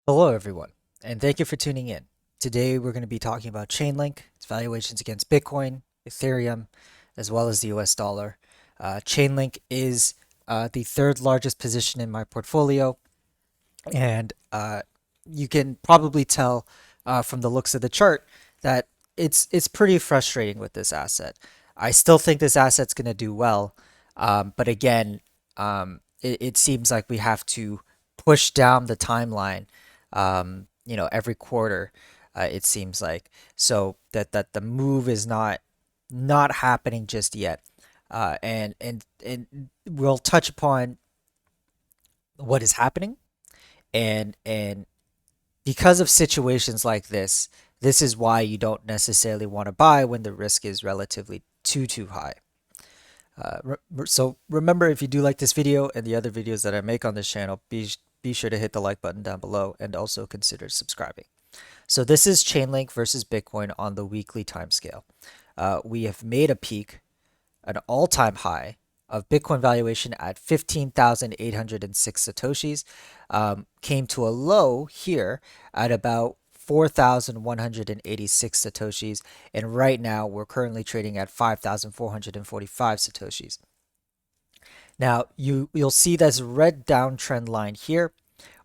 Hello, everyone, and thank you for tuning in. Today, we're going to be talking about Chainlink, its valuations against Bitcoin, Ethereum, as well as the US dollar. Chainlink is the third largest position in my portfolio, and you can probably tell from the looks of the chart that it's pretty frustrating with this asset. I still think this asset's going to do well, but again, it seems like we have to push down the timeline, every quarter. It seems like so that the move is not happening just yet, and we'll touch upon what is happening and because of situations like this is why you don't necessarily want to buy when the risk is relatively too high. So remember, if you do like this video and the other videos that I make on this channel, be sure to hit the like button down below and also consider subscribing. So this is Chainlink versus Bitcoin on the weekly time scale. We have made a peak, an all-time high of Bitcoin valuation at 15,806 Satoshis, came to a low here at about 4,186 Satoshis, and right now we're currently trading at 5,445 Satoshis. Now you'll see this red downtrend line here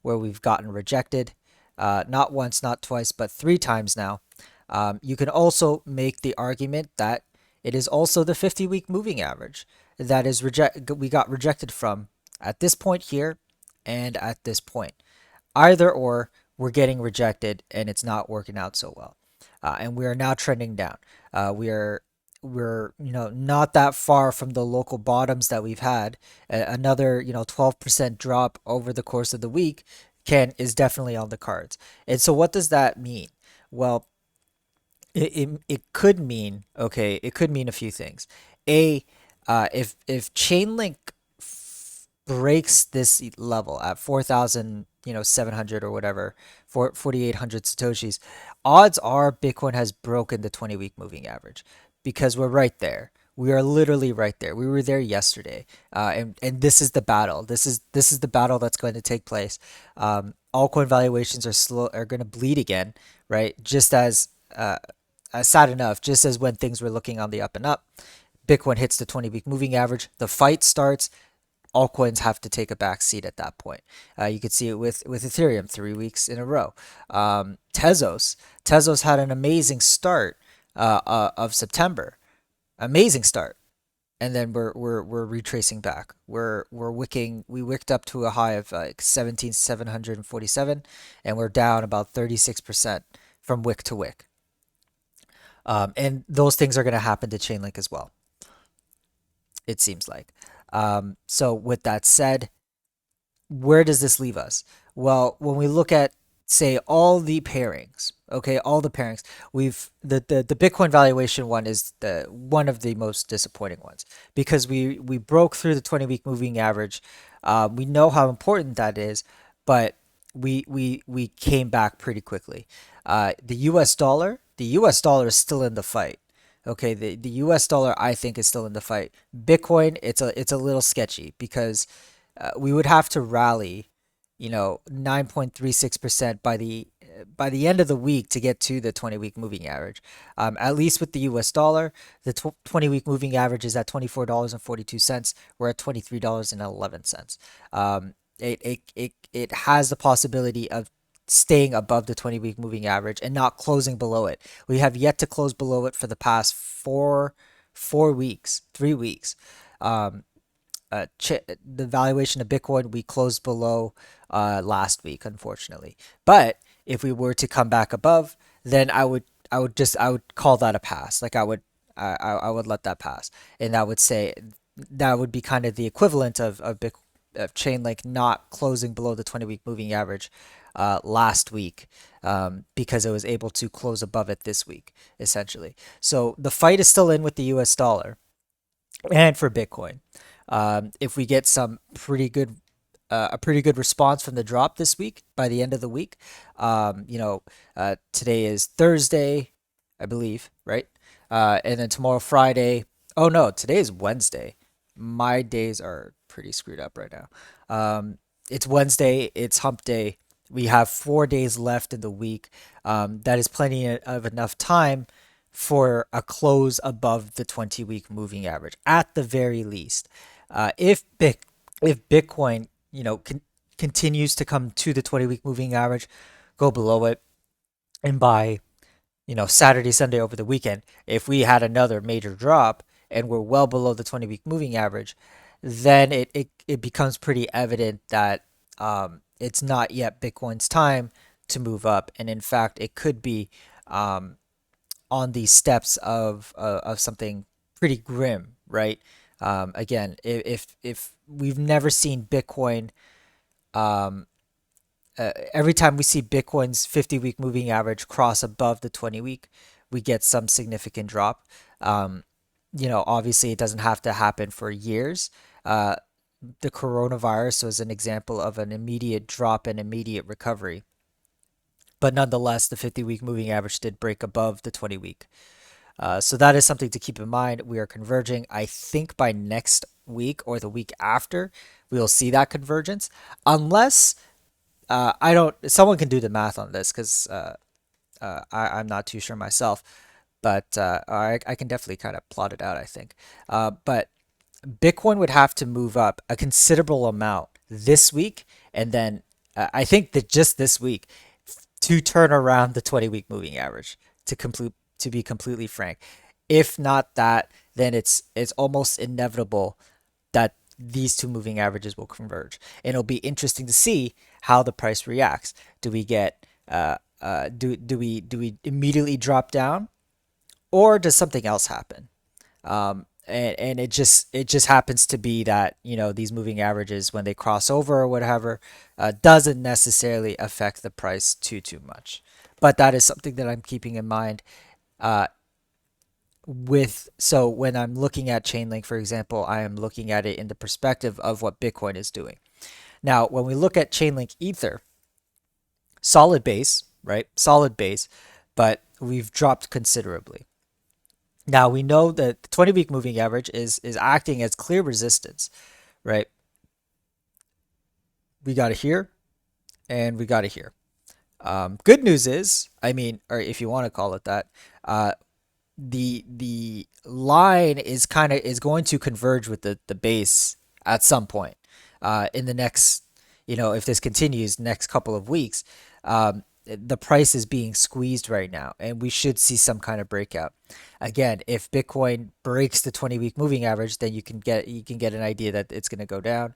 where we've gotten rejected, not once, not twice, but three times now. You can also make the argument that it is also the 50-week moving average that is we got rejected from at this point here and at this point. Either or, we're getting rejected and it's not working out so well. And we are now trending down. We're not that far from the local bottoms that we've had. Another 12% drop over the course of the week can is definitely on the cards. And so what does that mean? Well, it could mean, okay, it could mean a few things. A if Chainlink breaks this level at 4,000, 700 or whatever, 4,800 satoshis, odds are Bitcoin has broken the 20-week moving average because we're right there. We are literally right there. We were there yesterday, and this is the battle. This is the battle that's going to take place. Altcoin valuations are going to bleed again, right? Just as sad enough, just as when things were looking on the up and up, Bitcoin hits the 20-week moving average. The fight starts. Altcoins have to take a back seat at that point. You could see it with Ethereum 3 weeks in a row. Tezos had an amazing start of September, amazing start, and then we're retracing back. We wicked up to a high of like 17,747, and we're down about 36% from wick to wick. And those things are going to happen to Chainlink as well, it seems like. So with that said, where does this leave us? Well, when we look at, say, all the pairings, okay, all the pairings, the Bitcoin valuation one is the one of the most disappointing ones because we broke through the 20-week moving average. We know how important that is, but we came back pretty quickly. The US dollar is still in the fight. Okay, the US dollar I think is still in the fight. Bitcoin, it's a little sketchy because we would have to rally, 9.36% by the end of the week to get to the 20-week moving average. At least with the US dollar, the 20-week moving average is at $24.42. We're at $23.11. It has the possibility of staying above the 20-week moving average and not closing below it. We have yet to close below it for the past 4 weeks, 3 weeks. Um, the valuation of Bitcoin we closed below last week, unfortunately. But if we were to come back above, then I would call that a pass. Like I would let that pass, and I would say that would be kind of the equivalent of Chainlink not closing below the 20-week moving average last week, because it was able to close above it this week, essentially. So the fight is still in with the US dollar and for Bitcoin. If we get a pretty good response from the drop this week by the end of the week, today is Thursday, I believe, right? And then tomorrow, Friday. Oh no, today is Wednesday. My days are pretty screwed up right now. It's Wednesday, it's hump day. We have 4 days left in the week. That is plenty of enough time for a close above the 20-week moving average at the very least. If Bitcoin, continues to come to the 20-week moving average, go below it, and by Saturday, Sunday over the weekend, if we had another major drop and we're well below the 20-week moving average, then it becomes pretty evident that it's not yet Bitcoin's time to move up. And in fact, it could be um, on the steps of something pretty grim, right? Again, if we've never seen Bitcoin, um, every time we see Bitcoin's 50-week moving average cross above the 20-week, we get some significant drop. Um, Obviously, it doesn't have to happen for years. Uh, the coronavirus was an example of an immediate drop and immediate recovery. But nonetheless, the 50-week moving average did break above the 20-week. So that is something to keep in mind. We are converging. I think by next week or the week after, we will see that convergence. Unless I don't, someone can do the math on this because I'm not too sure myself, but I can definitely kind of plot it out, I think. But Bitcoin would have to move up a considerable amount this week, and then I think that just this week to turn around the 20-week moving average to be completely frank. If not that, then it's almost inevitable that these two moving averages will converge. And it'll be interesting to see how the price reacts. Do we get do we immediately drop down, or does something else happen? And it just happens to be that these moving averages, when they cross over or whatever, doesn't necessarily affect the price too much. But that is something that I'm keeping in mind. Uh, so when I'm looking at Chainlink, for example, I am looking at it in the perspective of what Bitcoin is doing. Now, when we look at Chainlink Ether, solid base, right? Solid base, but we've dropped considerably. Now we know that the 20-week moving average is acting as clear resistance, right? We got it here and we got it here. Good news is, I mean, or if you want to call it that, uh, the line is going to converge with the base at some point in the next, if this continues next couple of weeks. The price is being squeezed right now, and we should see some kind of breakout. Again, if Bitcoin breaks the 20-week moving average, then you can get an idea that it's going to go down.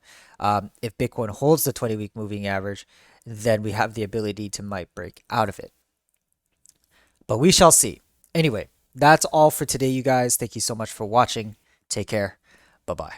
If Bitcoin holds the 20-week moving average, then we have the ability to might break out of it. But we shall see. Anyway, that's all for today, you guys. Thank you so much for watching. Take care. Bye bye.